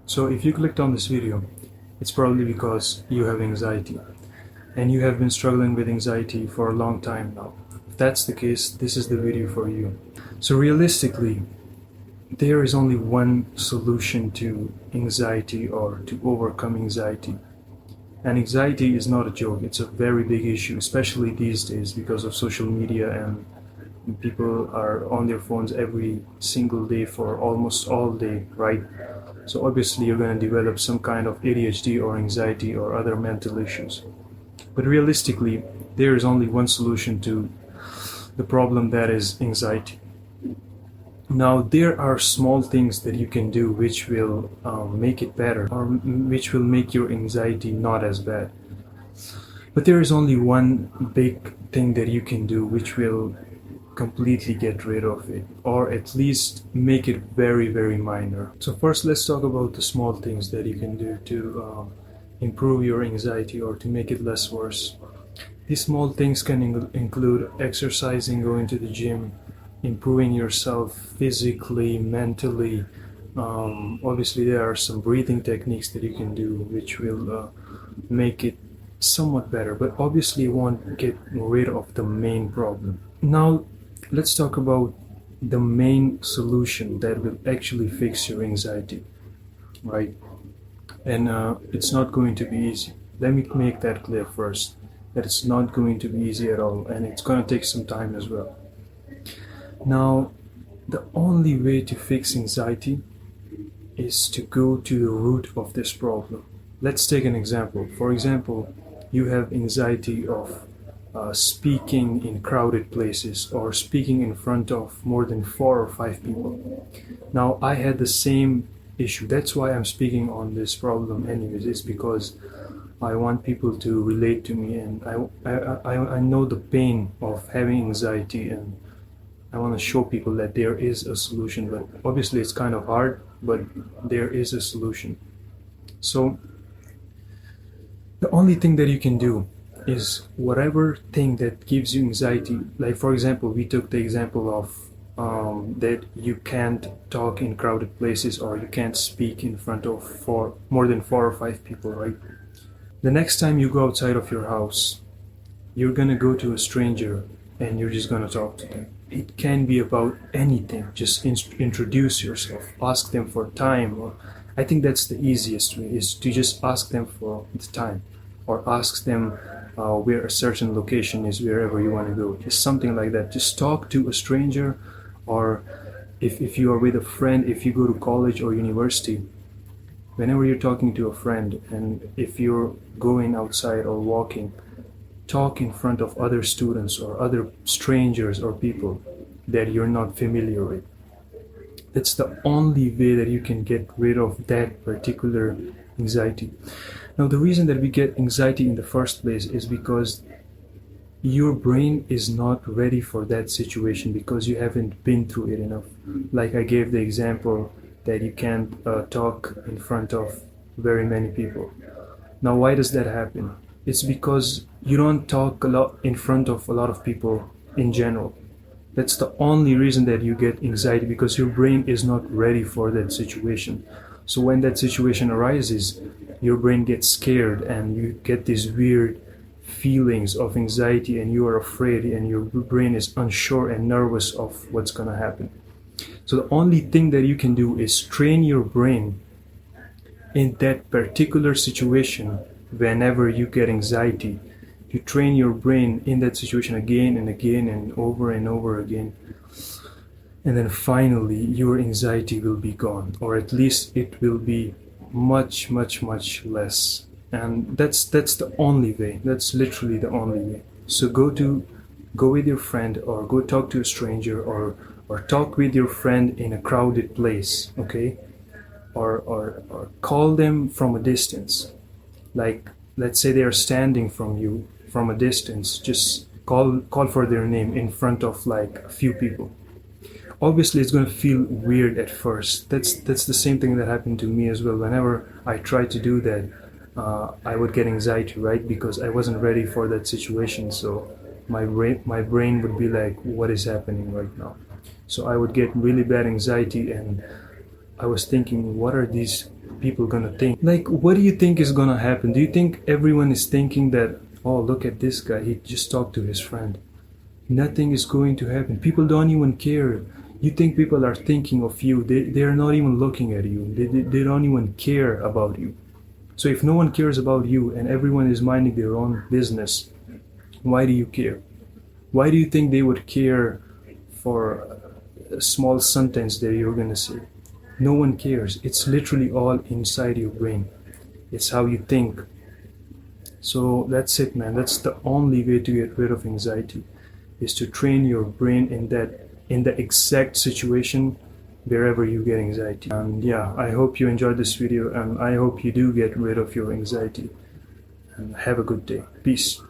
So if you clicked on this video, it's probably because you have anxiety and you have been struggling with anxiety for a long time now. If that's the case, this is the video for you. So realistically, there is only one solution to anxiety or to overcome anxiety. And anxiety is not a joke, it's a very big issue, especially these days because of social media, and people are on their phones every single day for almost all day, right? So obviously you're going to develop some kind of ADHD or anxiety or other mental issues. But realistically, there is only one solution to the problem, that is anxiety. Now, there are small things that you can do which will make it better, or which will make your anxiety not as bad. But there is only one big thing that you can do which will completely get rid of it, or at least make it very, very minor. So first, let's talk about the small things that you can do to improve your anxiety or to make it less worse. These small things can include exercising, going to the gym, improving yourself physically, mentally. Obviously there are some breathing techniques that you can do which will make it somewhat better, but obviously you won't get rid of the main problem. Now let's talk about the main solution that will actually fix your anxiety, right? And it's not going to be easy. Let me make that clear first, that it's not going to be easy at all, and it's going to take some time as well. Now, the only way to fix anxiety is to go to the root of this problem. Let's take an example. For example, you have anxiety of speaking in crowded places or speaking in front of more than 4 or 5 people. Now, I had the same issue. That's why I'm speaking on this problem anyways. It's because I want people to relate to me, and I know the pain of having anxiety, and I want to show people that there is a solution. But obviously it's kind of hard, but there is a solution. So the only thing that you can do is whatever thing that gives you anxiety. Like for example, we took the example of that you can't talk in crowded places, or you can't speak in front of more than 4 or 5 people, right? The next time you go outside of your house, you're gonna go to a stranger and you're just gonna talk to them. It can be about anything. Just introduce yourself, ask them for time, or I think that's the easiest way, is to just ask them for the time, or ask them where a certain location is, wherever you want to go. Just something like that. Just talk to a stranger, or if you are with a friend, if you go to college or university, whenever you're talking to a friend, and if you're going outside or walking, talk in front of other students or other strangers or people that you're not familiar with. That's the only way that you can get rid of that particular anxiety. Now, the reason that we get anxiety in the first place is because your brain is not ready for that situation, because you haven't been through it enough. Like I gave the example that you can't talk in front of very many people. Now, why does that happen? It's because you don't talk a lot in front of a lot of people in general. That's the only reason that you get anxiety, because your brain is not ready for that situation. So when that situation arises, your brain gets scared and you get these weird feelings of anxiety, and you are afraid, and your brain is unsure and nervous of what's going to happen. So the only thing that you can do is train your brain in that particular situation. Whenever you get anxiety, you train your brain in that situation again and again and over again, and then finally your anxiety will be gone, or at least it will be much less. And that's the only way. That's literally the only way. So go with your friend, or go talk to a stranger, or talk with your friend in a crowded place, okay? Or call them from a distance. Like, let's say they are standing from you from a distance, just call for their name in front of like a few people. Obviously it's going to feel weird at first. That's the same thing that happened to me as well. Whenever I tried to do that, I would get anxiety, right? Because I wasn't ready for that situation. So my brain would be like, what is happening right now? So I would get really bad anxiety, and I was thinking, what are these people gonna think? Like, what do you think is gonna happen? Do you think everyone is thinking that, oh, look at this guy, he just talked to his friend? Nothing is going to happen. People don't even care. You think people are thinking of you. They are not even looking at you. They don't even care about you. So if no one cares about you and everyone is minding their own business, why do you care? Why do you think they would care for a small sentence that you're going to say? No one cares. It's literally all inside your brain. It's how you think. So that's it, man. That's the only way to get rid of anxiety, is to train your brain in the exact situation wherever you get anxiety. And yeah, I hope you enjoyed this video, and I hope you do get rid of your anxiety. And have a good day. Peace.